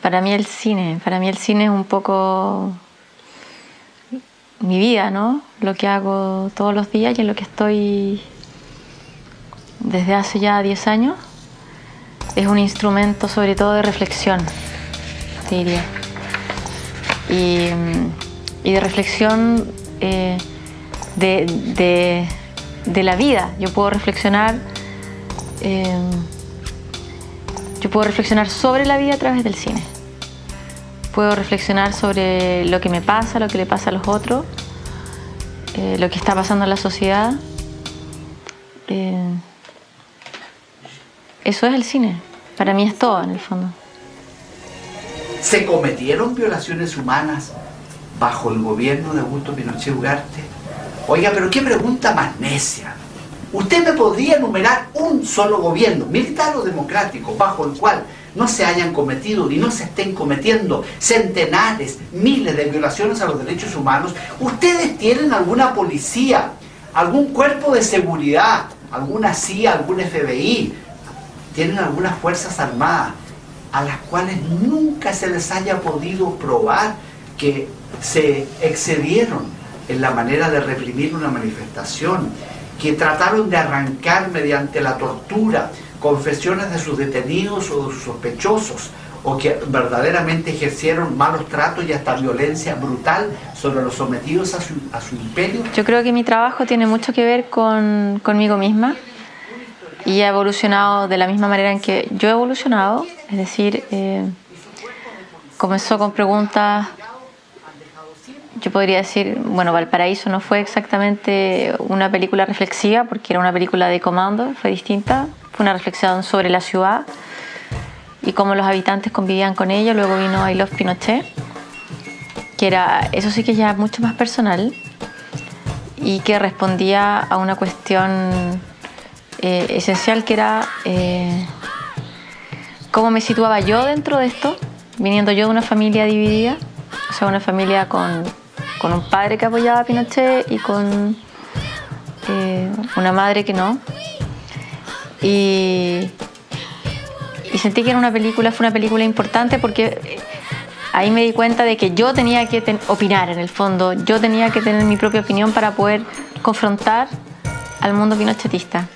Para mí el cine es un poco mi vida, ¿no? Lo que hago todos los días y en lo que estoy desde hace ya 10 años. Es un instrumento sobre todo de reflexión, te diría. Y de reflexión de la vida. Yo puedo reflexionar sobre la vida a través del cine. Puedo reflexionar sobre lo que me pasa, lo que le pasa a los otros, lo que está pasando en la sociedad. Eso es el cine. Para mí es todo, en el fondo. ¿Se cometieron violaciones humanas bajo el gobierno de Augusto Pinochet Ugarte? Oiga, pero qué pregunta más necia. ¿Usted me podría enumerar un solo gobierno, militar o democrático, bajo el cual no se hayan cometido ni no se estén cometiendo centenares, miles de violaciones a los derechos humanos? ¿Ustedes tienen alguna policía, algún cuerpo de seguridad, alguna CIA, algún FBI? ¿Tienen algunas fuerzas armadas a las cuales nunca se les haya podido probar que se excedieron en la manera de reprimir una manifestación, que trataron de arrancar mediante la tortura confesiones de sus detenidos o de sus sospechosos, o que verdaderamente ejercieron malos tratos y hasta violencia brutal sobre los sometidos a su imperio? Yo creo que mi trabajo tiene mucho que ver conmigo misma y ha evolucionado de la misma manera en que yo he evolucionado, es decir, comenzó con preguntas. Yo podría decir, bueno, Valparaíso no fue exactamente una película reflexiva porque era una película de comando, fue distinta. Fue una reflexión sobre la ciudad y cómo los habitantes convivían con ella. Luego vino I Love Pinochet, que era, eso sí que ya mucho más personal y que respondía a una cuestión esencial que era cómo me situaba yo dentro de esto, viniendo yo de una familia dividida, o sea, una familia con un padre que apoyaba a Pinochet y con una madre que no. Y sentí que era fue una película importante porque ahí me di cuenta de que yo tenía que opinar, en el fondo. Yo tenía que tener mi propia opinión para poder confrontar al mundo pinochetista.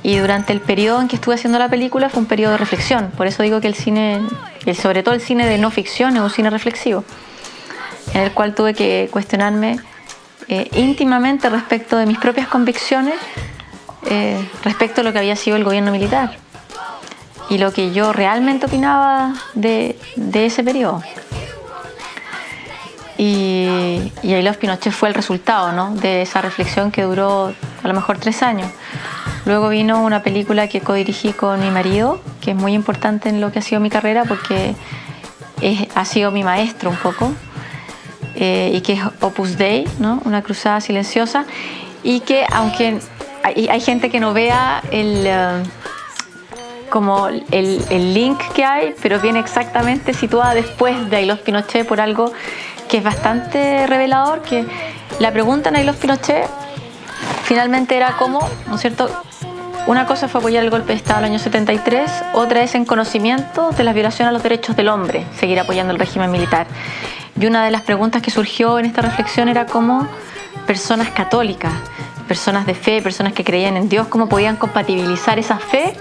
Y durante el periodo en que estuve haciendo la película fue un periodo de reflexión. Por eso digo que el cine, sobre todo el cine de no ficción, es un cine reflexivo, en el cual tuve que cuestionarme íntimamente respecto de mis propias convicciones, respecto a lo que había sido el gobierno militar y lo que yo realmente opinaba de ese periodo. Y I Love Pinochet fue el resultado, ¿no?, de esa reflexión que duró a lo mejor 3 años. Luego vino una película que codirigí con mi marido, que es muy importante en lo que ha sido mi carrera porque ha sido mi maestro un poco, y que es Opus Dei, ¿no?, una cruzada silenciosa, y que aunque hay gente que no vea como el link que hay, pero viene exactamente situada después de I Love Pinochet por algo que es bastante revelador, que la pregunta en I Love Pinochet finalmente era cómo, ¿no es cierto? Una cosa fue apoyar el golpe de Estado del año 73, otra es en conocimiento de las violaciones a los derechos del hombre, seguir apoyando el régimen militar. Y una de las preguntas que surgió en esta reflexión era cómo personas católicas, personas de fe, personas que creían en Dios, cómo podían compatibilizar esa fe,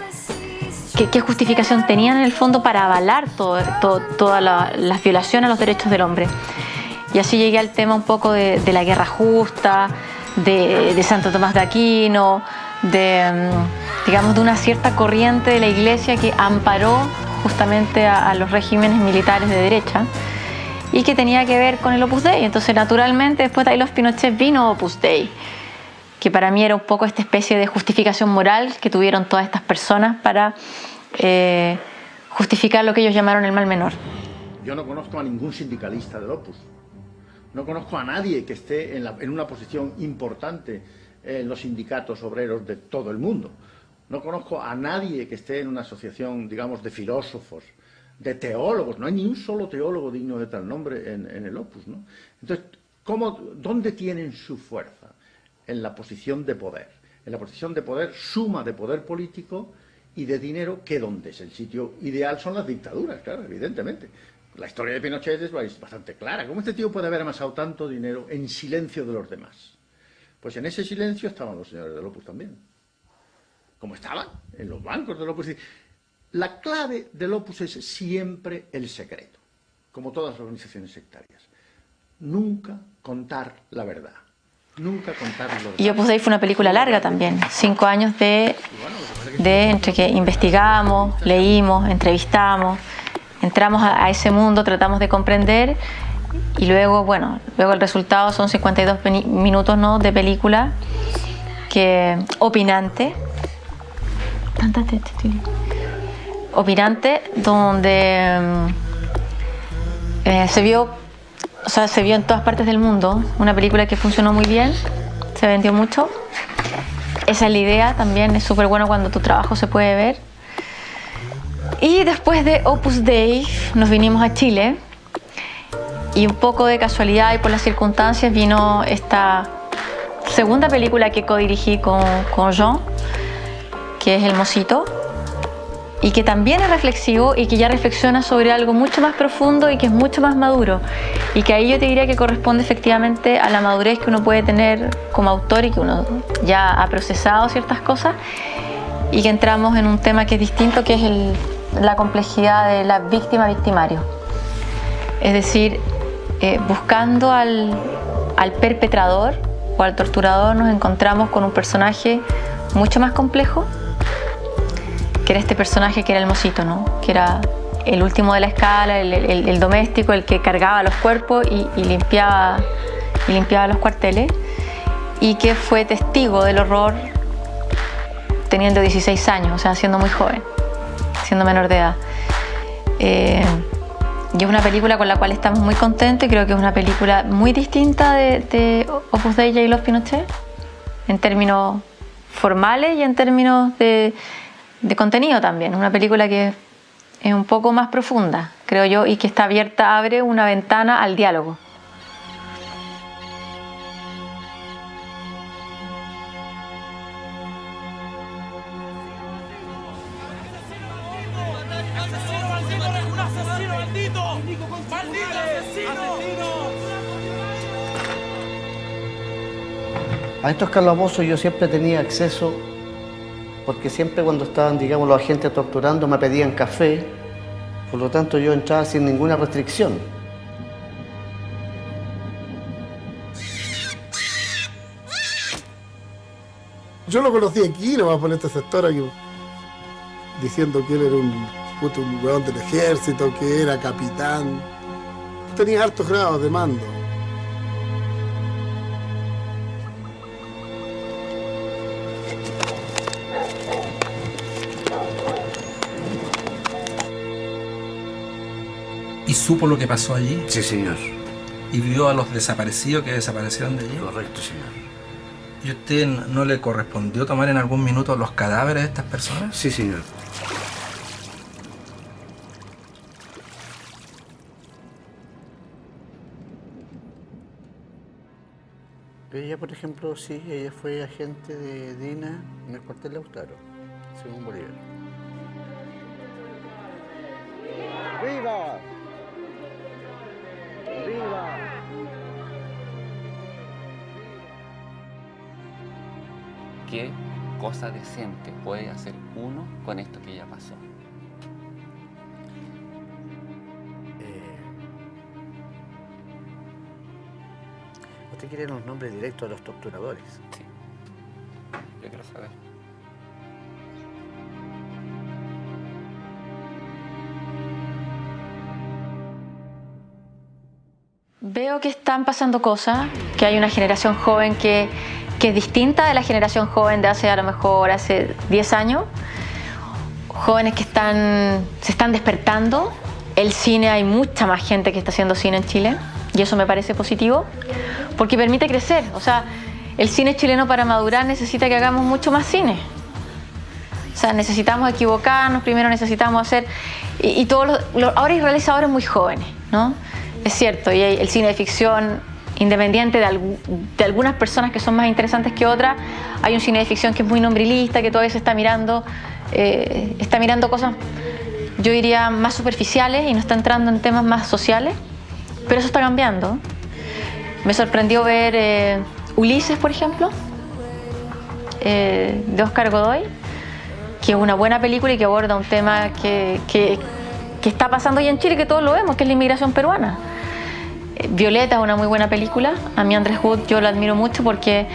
qué justificación tenían en el fondo para avalar todas las violaciones a los derechos del hombre. Y así llegué al tema un poco de la guerra justa, de Santo Tomás de Aquino, digamos, de una cierta corriente de la Iglesia que amparó justamente a los regímenes militares de derecha y que tenía que ver con el Opus Dei. Entonces, naturalmente, después de I Love Pinochet vino Opus Dei, que para mí era un poco esta especie de justificación moral que tuvieron todas estas personas para justificar lo que ellos llamaron el mal menor. Yo no conozco a ningún sindicalista del Opus. No conozco a nadie que esté en una posición importante en los sindicatos obreros de todo el mundo. No conozco a nadie que esté en una asociación, digamos, de filósofos, de teólogos. No hay ni un solo teólogo digno de tal nombre en el Opus, ¿no? Entonces, ¿dónde tienen su fuerza? En la posición de poder. En la posición de poder, suma de poder político y de dinero, que donde es el sitio ideal son las dictaduras, claro, evidentemente. La historia de Pinochet es bastante clara. ¿Cómo este tío puede haber amasado tanto dinero en silencio de los demás? Pues en ese silencio estaban los señores del Opus también. Como estaban en los bancos del Opus. La clave del Opus es siempre el secreto, como todas las organizaciones sectarias. Nunca contar la verdad. Nunca contar lo Y Opus Dei fue una película larga también, 5 años de entre que investigamos, leímos, entrevistamos, entramos a ese mundo, tratamos de comprender y luego, bueno, luego el resultado son 52 minutos, ¿no?, de película opinante, donde se vio en todas partes del mundo, una película que funcionó muy bien, se vendió mucho. Esa es la idea también, es súper bueno cuando tu trabajo se puede ver. Y después de Opus Dei nos vinimos a Chile y un poco de casualidad y por las circunstancias vino esta segunda película que codirigí con Jean, que es El Mocito, y que también es reflexivo y que ya reflexiona sobre algo mucho más profundo y que es mucho más maduro, y que ahí yo te diría que corresponde efectivamente a la madurez que uno puede tener como autor y que uno ya ha procesado ciertas cosas, y que entramos en un tema que es distinto, que es la complejidad de la víctima-victimario. Es decir, buscando al perpetrador o al torturador nos encontramos con un personaje mucho más complejo, que era este personaje que era el Mocito, ¿no?, que era el último de la escala, el doméstico, el que cargaba los cuerpos y limpiaba los cuarteles, y que fue testigo del horror teniendo 16 años, o sea, siendo muy joven, siendo menor de edad. Y es una película con la cual estamos muy contentos, y creo que es una película muy distinta de Opus Dei y Los Pinochet, en términos formales y en términos de contenido también. Es una película que es un poco más profunda, creo yo, y que está abierta, abre una ventana al diálogo. A estos calabozos yo siempre tenía acceso, porque siempre cuando estaban, digamos, los agentes torturando me pedían café, por lo tanto yo entraba sin ninguna restricción. Yo lo conocí aquí, nomás por este sector aquí, diciendo que él era un hueón del ejército, que era capitán. Tenía hartos grados de mando. ¿Y supo lo que pasó allí? Sí, señor. ¿Y vio a los desaparecidos que desaparecieron de allí? Correcto, señor. ¿Y usted no le correspondió tomar en algún minuto los cadáveres de estas personas? Sí, señor. Ella, por ejemplo, sí, ella fue agente de DINA en el cuartel Lautaro, según Bolívar. ¡Viva! ¡Viva! ¿Qué cosa decente puede hacer uno con esto que ya pasó? ¿Usted quiere los nombres directos de los torturadores? Sí, yo quiero saber. Veo que están pasando cosas, que hay una generación joven que es distinta de la generación joven de hace, a lo mejor, hace 10 años. Jóvenes que se están despertando. El cine, hay mucha más gente que está haciendo cine en Chile, y eso me parece positivo, porque permite crecer. O sea, el cine chileno, para madurar, necesita que hagamos mucho más cine. O sea, necesitamos equivocarnos, primero necesitamos hacer... Y todos ahora hay realizadores muy jóvenes, ¿no? Es cierto, y el cine de ficción, independiente de algunas personas que son más interesantes que otras, hay un cine de ficción que es muy nombrilista, que todavía se está mirando está mirando cosas, yo diría, más superficiales y no está entrando en temas más sociales, pero eso está cambiando. Me sorprendió ver Ulises, por ejemplo, de Oscar Godoy, que es una buena película y que aborda un tema que está pasando hoy en Chile, que todos lo vemos, que es la inmigración peruana. Violeta es una muy buena película. A mí Andrés Wood yo lo admiro mucho porque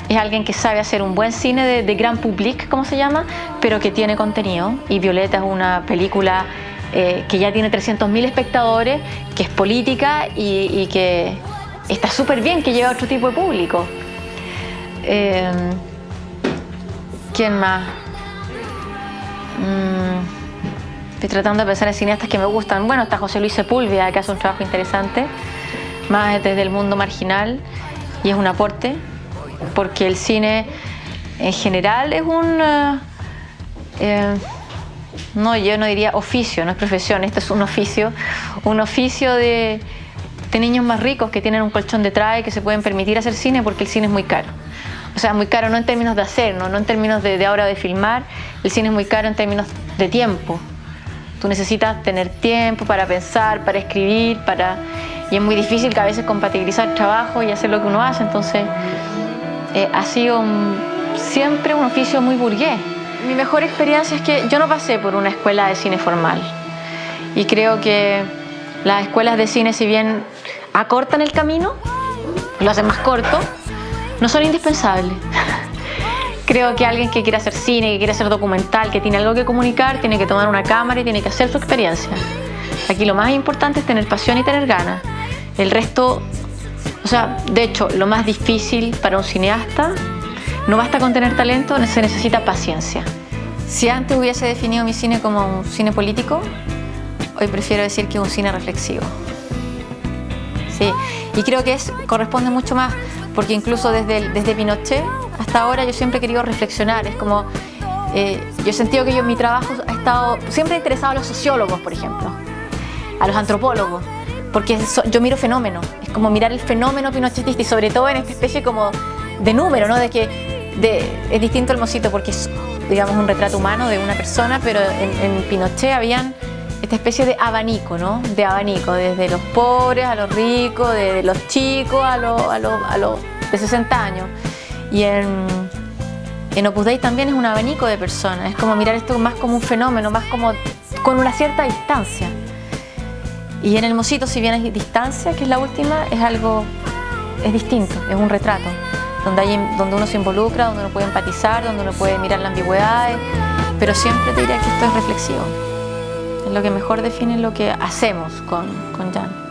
es alguien que sabe hacer un buen cine de gran public, como se llama, pero que tiene contenido. Y Violeta es una película que ya tiene 300.000 espectadores, que es política y que está súper bien, que lleva a otro tipo de público. ¿Quién más? Estoy tratando de pensar en cineastas que me gustan. Bueno, está José Luis Sepúlveda, que hace un trabajo interesante, más desde el mundo marginal, y es un aporte, porque el cine en general es no, yo no diría oficio, no es profesión, esto es un oficio de niños más ricos que tienen un colchón detrás y que se pueden permitir hacer cine porque el cine es muy caro. O sea, muy caro no en términos de hacer, no en términos de ahora de filmar, el cine es muy caro en términos de tiempo. Tú necesitas tener tiempo para pensar, para escribir, y es muy difícil que a veces compatibilizar trabajo y hacer lo que uno hace, entonces ha sido siempre un oficio muy burgués. Mi mejor experiencia es que yo no pasé por una escuela de cine formal y creo que las escuelas de cine, si bien acortan el camino, lo hacen más corto, no son indispensables. Creo que alguien que quiere hacer cine, que quiere hacer documental, que tiene algo que comunicar, tiene que tomar una cámara y tiene que hacer su experiencia. Aquí lo más importante es tener pasión y tener ganas. El resto, o sea, de hecho, lo más difícil para un cineasta, no basta con tener talento, se necesita paciencia. Si antes hubiese definido mi cine como un cine político, hoy prefiero decir que es un cine reflexivo. Sí, y creo que corresponde mucho más, porque incluso desde Pinochet hasta ahora yo siempre he querido reflexionar. Es como, yo he sentido que mi trabajo ha estado siempre interesado a los sociólogos, por ejemplo, a los antropólogos, porque yo miro fenómenos, es como mirar el fenómeno pinochetista y sobre todo en esta especie como de número, ¿no? Es distinto el Mocito porque es, digamos, un retrato humano de una persona, pero en Pinochet habían esta especie de abanico, ¿no? De abanico, desde los pobres a los ricos, de los chicos a los de 60 años. Y en Opus Dei también es un abanico de personas, es como mirar esto más como un fenómeno, más como con una cierta distancia. Y en el Mocito, si bien hay distancia, que es la última, es distinto, es un retrato, donde uno se involucra, donde uno puede empatizar, donde uno puede mirar las ambigüedades, pero siempre te diría que esto es reflexivo. Es lo que mejor define lo que hacemos con Jan.